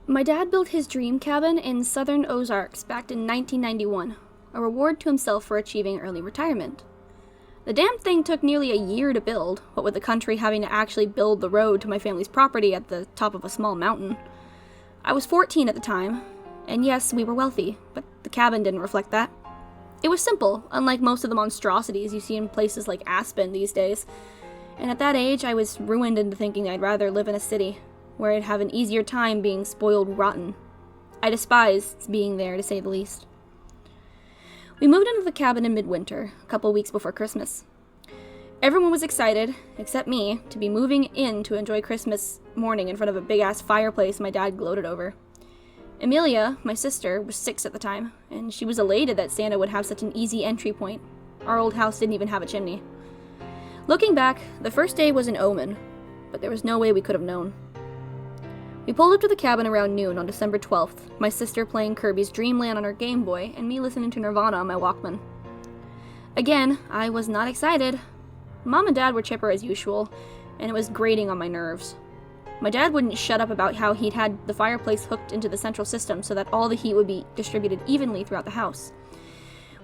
My dad built his dream cabin in southern Ozarks back in 1991, a reward to himself for achieving early retirement. The damn thing took nearly a year to build, what with the country having to actually build the road to my family's property at the top of a small mountain. I was 14 at the time, and yes, we were wealthy, but the cabin didn't reflect that. It was simple, unlike most of the monstrosities you see in places like Aspen these days, and at that age I was ruined into thinking I'd rather live in a city, where I'd have an easier time being spoiled rotten. I despised being there, to say the least. We moved into the cabin in midwinter, a couple weeks before Christmas. Everyone was excited, except me, to be moving in to enjoy Christmas morning in front of a big-ass fireplace my dad gloated over. Amelia, my sister, was 6 at the time, and she was elated that Santa would have such an easy entry point. Our old house didn't even have a chimney. Looking back, the first day was an omen, but there was no way we could have known. We pulled up to the cabin around noon on December 12th, my sister playing Kirby's Dream Land on her Game Boy, and me listening to Nirvana on my Walkman. Again, I was not excited. Mom and Dad were chipper as usual, and it was grating on my nerves. My dad wouldn't shut up about how he'd had the fireplace hooked into the central system so that all the heat would be distributed evenly throughout the house.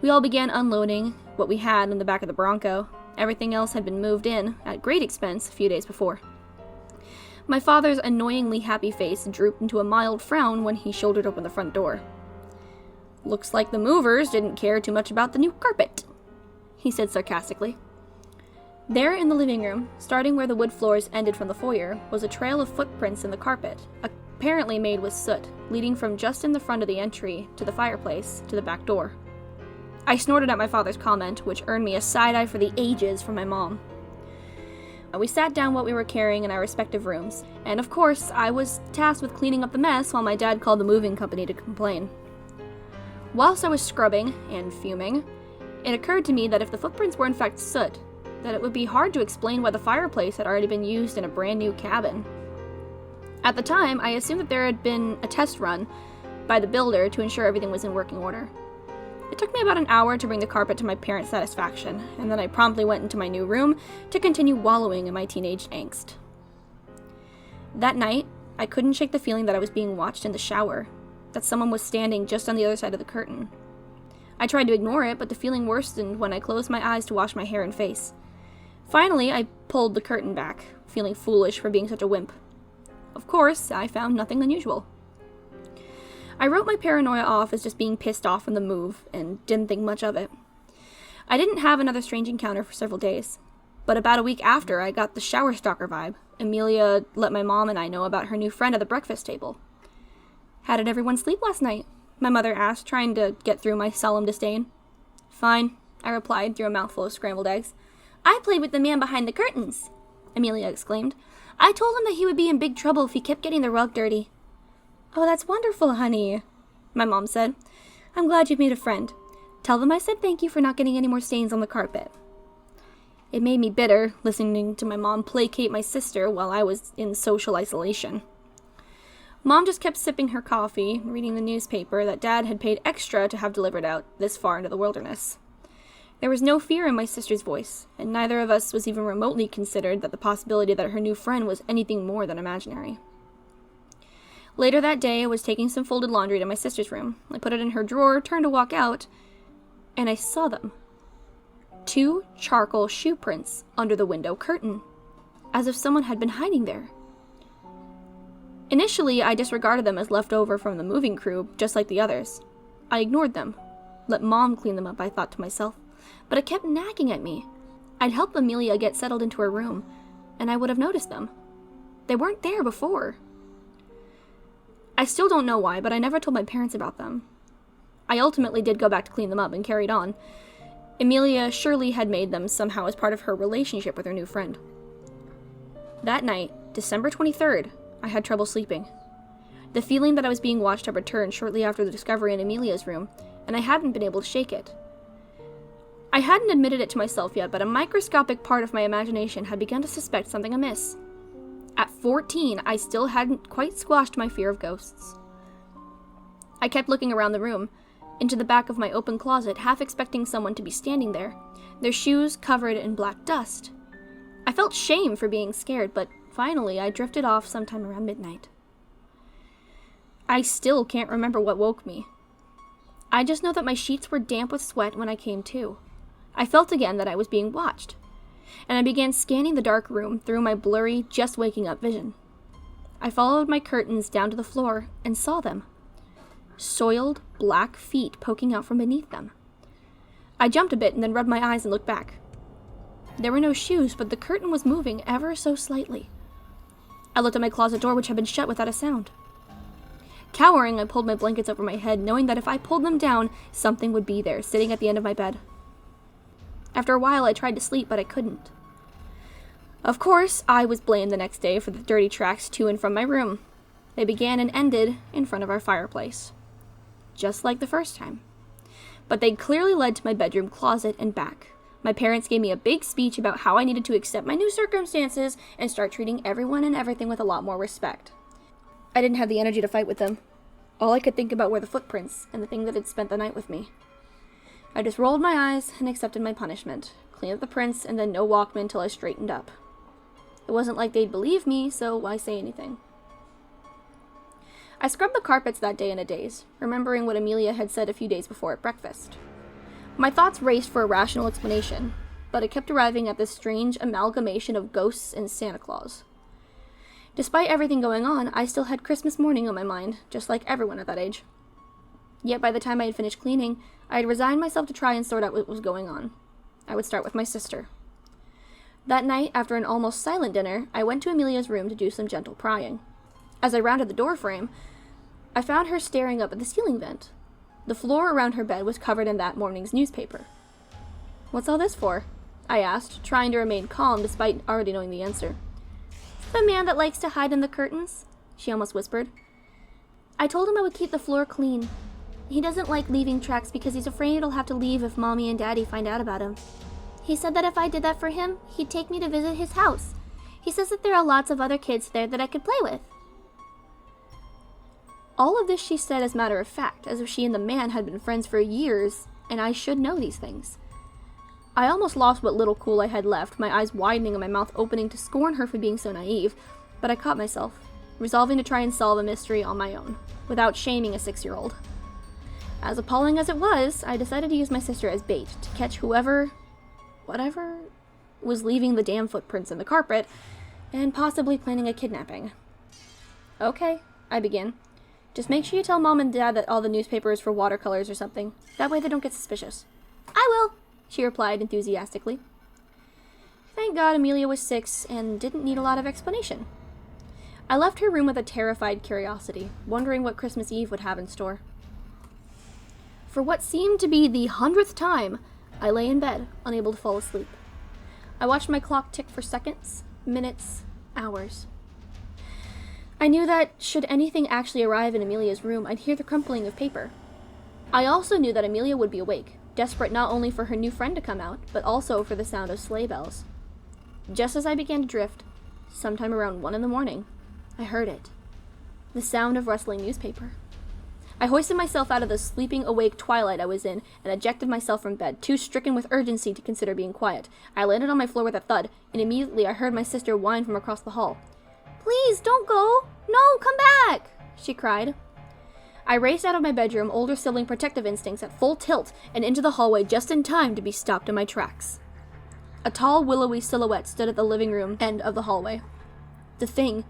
We all began unloading what we had in the back of the Bronco. Everything else had been moved in, at great expense, a few days before. My father's annoyingly happy face drooped into a mild frown when he shouldered open the front door. "Looks like the movers didn't care too much about the new carpet," he said sarcastically. There in the living room, starting where the wood floors ended from the foyer, was a trail of footprints in the carpet, apparently made with soot, leading from just in the front of the entry to the fireplace to the back door. I snorted at my father's comment, which earned me a side-eye for the ages from my mom. We sat down what we were carrying in our respective rooms, and of course, I was tasked with cleaning up the mess while my dad called the moving company to complain. Whilst I was scrubbing and fuming, it occurred to me that if the footprints were in fact soot, that it would be hard to explain why the fireplace had already been used in a brand new cabin. At the time, I assumed that there had been a test run by the builder to ensure everything was in working order. It took me about an hour to bring the carpet to my parents' satisfaction, and then I promptly went into my new room to continue wallowing in my teenage angst. That night, I couldn't shake the feeling that I was being watched in the shower, that someone was standing just on the other side of the curtain. I tried to ignore it, but the feeling worsened when I closed my eyes to wash my hair and face. Finally, I pulled the curtain back, feeling foolish for being such a wimp. Of course, I found nothing unusual. I wrote my paranoia off as just being pissed off from the move, and didn't think much of it. I didn't have another strange encounter for several days, but about a week after, I got the shower stalker vibe. Amelia let my mom and I know about her new friend at the breakfast table. "How did everyone sleep last night?" my mother asked, trying to get through my solemn disdain. "Fine," I replied through a mouthful of scrambled eggs. "I played with the man behind the curtains," Amelia exclaimed. "I told him that he would be in big trouble if he kept getting the rug dirty." "Oh, that's wonderful, honey," my mom said. "I'm glad you've made a friend. Tell them I said thank you for not getting any more stains on the carpet." It made me bitter, listening to my mom placate my sister while I was in social isolation. Mom just kept sipping her coffee, reading the newspaper that Dad had paid extra to have delivered out this far into the wilderness. There was no fear in my sister's voice, and neither of us was even remotely considered that the possibility that her new friend was anything more than imaginary. Later that day, I was taking some folded laundry to my sister's room. I put it in her drawer, turned to walk out, and I saw them. 2 charcoal shoe prints under the window curtain, as if someone had been hiding there. Initially, I disregarded them as leftover from the moving crew, just like the others. I ignored them. Let Mom clean them up, I thought to myself, but it kept nagging at me. I'd help Amelia get settled into her room, and I would have noticed them. They weren't there before. I still don't know why, but I never told my parents about them. I ultimately did go back to clean them up and carried on. Amelia surely had made them somehow as part of her relationship with her new friend. That night, December 23rd, I had trouble sleeping. The feeling that I was being watched had returned shortly after the discovery in Amelia's room, and I hadn't been able to shake it. I hadn't admitted it to myself yet, but a microscopic part of my imagination had begun to suspect something amiss. At 14, I still hadn't quite squashed my fear of ghosts. I kept looking around the room, into the back of my open closet, half expecting someone to be standing there, their shoes covered in black dust. I felt shame for being scared, but finally I drifted off sometime around midnight. I still can't remember what woke me. I just know that my sheets were damp with sweat when I came to. I felt again that I was being watched, and I began scanning the dark room through my blurry, just waking up vision. I followed my curtains down to the floor and saw them. Soiled, black feet poking out from beneath them. I jumped a bit and then rubbed my eyes and looked back. There were no shoes, but the curtain was moving ever so slightly. I looked at my closet door, which had been shut without a sound. Cowering, I pulled my blankets over my head, knowing that if I pulled them down, something would be there, sitting at the end of my bed. After a while, I tried to sleep, but I couldn't. Of course, I was blamed the next day for the dirty tracks to and from my room. They began and ended in front of our fireplace. Just like the first time. But they clearly led to my bedroom closet and back. My parents gave me a big speech about how I needed to accept my new circumstances and start treating everyone and everything with a lot more respect. I didn't have the energy to fight with them. All I could think about were the footprints and the thing that had spent the night with me. I just rolled my eyes and accepted my punishment, cleaned up the prints, and then no Walkman till I straightened up. It wasn't like they'd believe me, so why say anything? I scrubbed the carpets that day in a daze, remembering what Amelia had said a few days before at breakfast. My thoughts raced for a rational explanation, but I kept arriving at this strange amalgamation of ghosts and Santa Claus. Despite everything going on, I still had Christmas morning on my mind, just like everyone at that age. Yet by the time I had finished cleaning, I had resigned myself to try and sort out what was going on. I would start with my sister. That night, after an almost silent dinner, I went to Amelia's room to do some gentle prying. As I rounded the door frame, I found her staring up at the ceiling vent. The floor around her bed was covered in that morning's newspaper. "What's all this for?" I asked, trying to remain calm despite already knowing the answer. "The man that likes to hide in the curtains," she almost whispered. "I told him I would keep the floor clean. He doesn't like leaving tracks because he's afraid he'll have to leave if Mommy and Daddy find out about him. He said that if I did that for him, he'd take me to visit his house. He says that there are lots of other kids there that I could play with." All of this she said as matter of fact, as if she and the man had been friends for years, and I should know these things. I almost lost what little cool I had left, my eyes widening and my mouth opening to scorn her for being so naive, but I caught myself, resolving to try and solve a mystery on my own, without shaming a 6-year-old. As appalling as it was, I decided to use my sister as bait to catch whatever, was leaving the damn footprints in the carpet, and possibly planning a kidnapping. "Okay," I began. "Just make sure you tell Mom and Dad that all the newspaper is for watercolors or something. That way they don't get suspicious." "I will," she replied enthusiastically. Thank God Amelia was 6 and didn't need a lot of explanation. I left her room with a terrified curiosity, wondering what Christmas Eve would have in store. For what seemed to be the 100th time, I lay in bed, unable to fall asleep. I watched my clock tick for seconds, minutes, hours. I knew that, should anything actually arrive in Amelia's room, I'd hear the crumpling of paper. I also knew that Amelia would be awake, desperate not only for her new friend to come out, but also for the sound of sleigh bells. Just as I began to drift, sometime around 1 a.m, I heard it. The sound of rustling newspaper. I hoisted myself out of the sleeping awake twilight I was in and ejected myself from bed, too stricken with urgency to consider being quiet. I landed on my floor with a thud, and immediately I heard my sister whine from across the hall. "Please, don't go! No, come back!" she cried. I raced out of my bedroom, older sibling protective instincts at full tilt, and into the hallway just in time to be stopped in my tracks. A tall, willowy silhouette stood at the living room end of the hallway. The thing,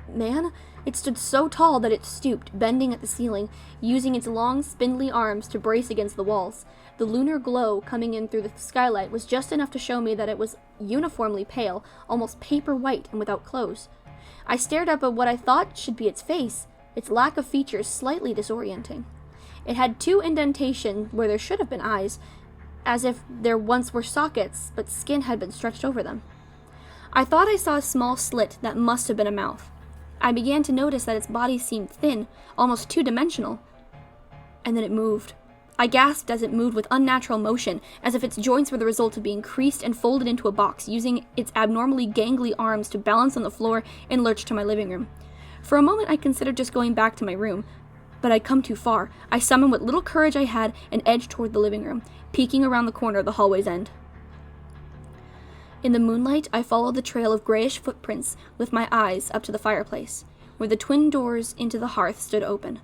man, it stood so tall that it stooped, bending at the ceiling, using its long, spindly arms to brace against the walls. The lunar glow coming in through the skylight was just enough to show me that it was uniformly pale, almost paper white and without clothes. I stared up at what I thought should be its face, its lack of features slightly disorienting. It had 2 indentations where there should have been eyes, as if there once were sockets, but skin had been stretched over them. I thought I saw a small slit that must have been a mouth. I began to notice that its body seemed thin, almost 2-dimensional. And then it moved. I gasped as it moved with unnatural motion, as if its joints were the result of being creased and folded into a box, using its abnormally gangly arms to balance on the floor and lurch to my living room. For a moment I considered just going back to my room, but I'd come too far. I summoned what little courage I had and edged toward the living room, peeking around the corner of the hallway's end. In the moonlight, I followed the trail of grayish footprints with my eyes up to the fireplace, where the twin doors into the hearth stood open.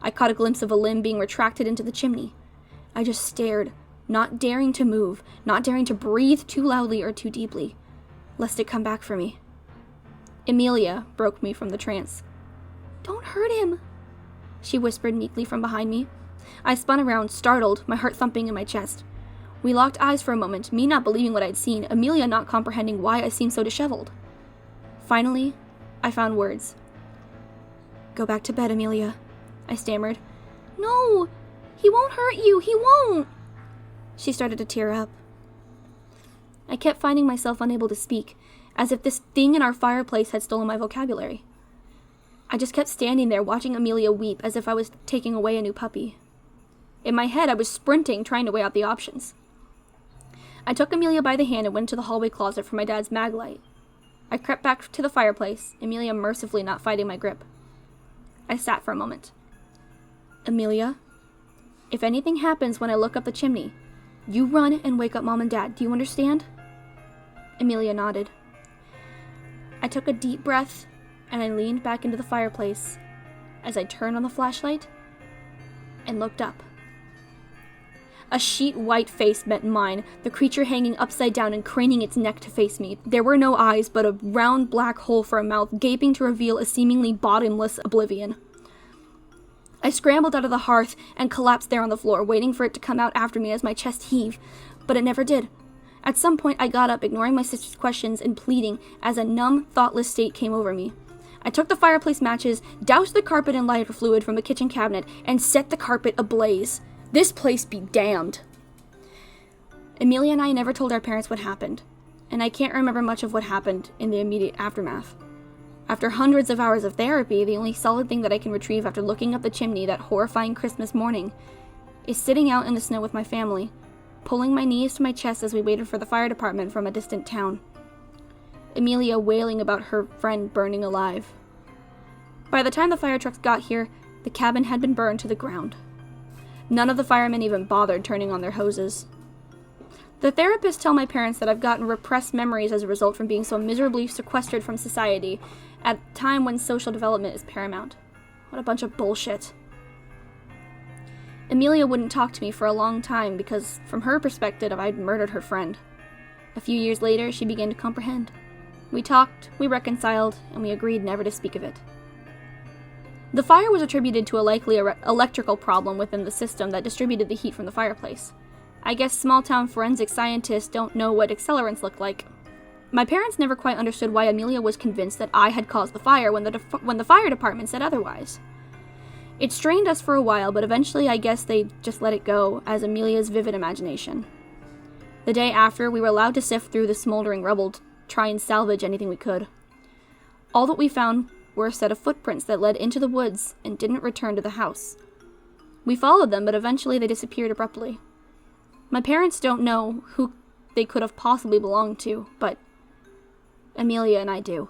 I caught a glimpse of a limb being retracted into the chimney. I just stared, not daring to move, not daring to breathe too loudly or too deeply, lest it come back for me. Amelia broke me from the trance. "Don't hurt him," she whispered meekly from behind me. I spun around, startled, my heart thumping in my chest. We locked eyes for a moment, me not believing what I'd seen, Amelia not comprehending why I seemed so disheveled. Finally, I found words. "Go back to bed, Amelia," I stammered. "No, he won't hurt you, he won't." She started to tear up. I kept finding myself unable to speak, as if this thing in our fireplace had stolen my vocabulary. I just kept standing there watching Amelia weep as if I was taking away a new puppy. In my head, I was sprinting, trying to weigh out the options. I took Amelia by the hand and went to the hallway closet for my dad's mag light. I crept back to the fireplace, Amelia mercifully not fighting my grip. I sat for a moment. "Amelia, if anything happens when I look up the chimney, you run and wake up Mom and Dad. Do you understand?" Amelia nodded. I took a deep breath and I leaned back into the fireplace as I turned on the flashlight and looked up. A sheet white face met mine, the creature hanging upside down and craning its neck to face me. There were no eyes, but a round black hole for a mouth, gaping to reveal a seemingly bottomless oblivion. I scrambled out of the hearth and collapsed there on the floor, waiting for it to come out after me as my chest heaved, but it never did. At some point, I got up, ignoring my sister's questions and pleading, as a numb, thoughtless state came over me. I took the fireplace matches, doused the carpet in lighter fluid from the kitchen cabinet, and set the carpet ablaze. This place be damned. Amelia and I never told our parents what happened, and I can't remember much of what happened in the immediate aftermath. After hundreds of hours of therapy, the only solid thing that I can retrieve after looking up the chimney that horrifying Christmas morning is sitting out in the snow with my family, pulling my knees to my chest as we waited for the fire department from a distant town. Amelia wailing about her friend burning alive. By the time the fire trucks got here, the cabin had been burned to the ground. None of the firemen even bothered turning on their hoses. The therapists tell my parents that I've gotten repressed memories as a result from being so miserably sequestered from society at a time when social development is paramount. What a bunch of bullshit. Amelia wouldn't talk to me for a long time because, from her perspective, I'd murdered her friend. A few years later, she began to comprehend. We talked, we reconciled, and we agreed never to speak of it. The fire was attributed to a likely electrical problem within the system that distributed the heat from the fireplace. I guess small-town forensic scientists don't know what accelerants look like. My parents never quite understood why Amelia was convinced that I had caused the fire when the fire department said otherwise. It strained us for a while, but eventually I guess they just let it go, as Amelia's vivid imagination. The day after, we were allowed to sift through the smoldering rubble to try and salvage anything we could. All that we found were a set of footprints that led into the woods and didn't return to the house. We followed them, but eventually they disappeared abruptly. My parents don't know who they could have possibly belonged to, but Amelia and I do.